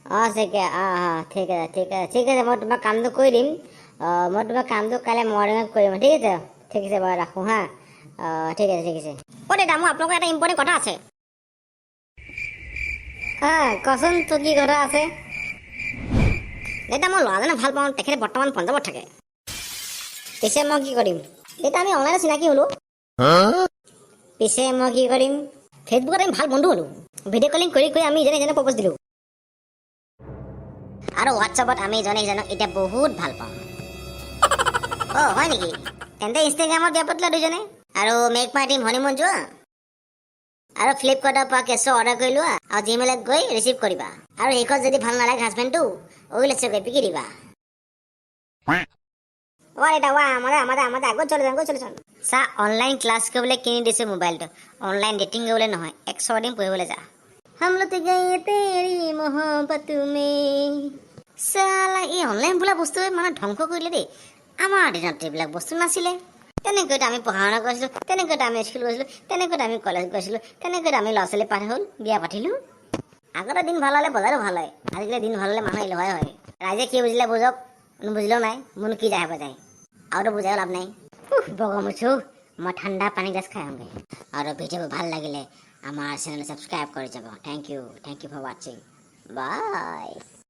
চাগে ঠিক আছে ঠিক আছে মই তোমাক কামটো কৰি দিম মই তোমাক কামটো কাইলৈ মৰ্ণিঙত কৰিম ঠিক আছে বাৰু ৰাখোঁ হা ঠিক আছে অ' দেউতা মোৰ আপোনালোকৰ এটা ইম্পৰ্টেণ্ট কথা আছে কচোন তোৰ কি কথা আছে দেউতা মই ল'ৰাজনে ভাল পাওঁ তেখেতে বৰ্তমান পঞ্জাৱত থাকে পিছে মই কি কৰিম দেউতা আমি অনলাইনত চিনাকি হ'লো পিছে মই কি কৰিম ফেচবুকত আমি ভাল বন্ধু হ'লো ভিডিঅ' কলিং কৰি আমি ইজনে সিজনক প্ৰপ'জ দিলোঁ আৰু হোৱাটছআপত আমি ইজনে সিজনক এতিয়া বহুত ভাল পাওঁ অ' হয় নেকি তেন্তে ইনষ্টাগ্ৰামত বিয়া পাতিলা দুজনে আৰু মেক মাই টিম হনিমুন যোৱা আৰু ফ্লিপকাৰ্টৰ পৰা কেছ অৰ্ডাৰ কৰি লোৱা আৰু জিমেইলত গৈ ৰিচিভ কৰিবা আৰু শেষত যদি ভাল নালাগে হাজবেণ্ডটো ওইলেছে গৈ পিকি দিবা এটা আমাদের আগত চলে যান চা অনলাইন ক্লাছ কৰিবলৈ কিনি দিছো মোবাইলটো অনলাইন ডেটিং কৰিবলৈ নহয় 100 দিন পঢ়িবলৈ যা हम लोग गए तेरी मोहब्बत में साला এই অনলাইন বোলা বস্তুৱে মানে ধ্বংস কৰিলে দেই আমাৰ দিনত এইবিলাক বস্তু নাছিলে তেনেকৈতো আমি পঢ়া শুনা কৰিছিলোঁ তেনেকৈতো আমি স্কুল গৈছিলোঁ তেনেকৈতো আমি কলেজ গৈছিলোঁ তেনেকৈতো আমি ল'ৰা ছোৱালী পাৰ হ'ল বিয়া পাতিলোঁ আগতে দিন ভাল হ'লে বজাৰো ভাল হয় আজিকালি দিন ভাল হ'লে মানুহ এলেহুৱাই হয় ৰাইজে কি বুজিলে বুজক নুবুজিলেও নাই মোৰনো কি যায় বজায় আৰু তো বুজায়ো লাভ নাই বগমুছো মই ঠাণ্ডা পানী গছ খাই আহোঁগৈ আৰু ভিডিঅ'বোৰ ভাল লাগিলে আমাৰ চেনেল ছাবস্ক্ৰাইব কৰি যাব থ্যাংক ইউ ফৰ ৱাচিং বাই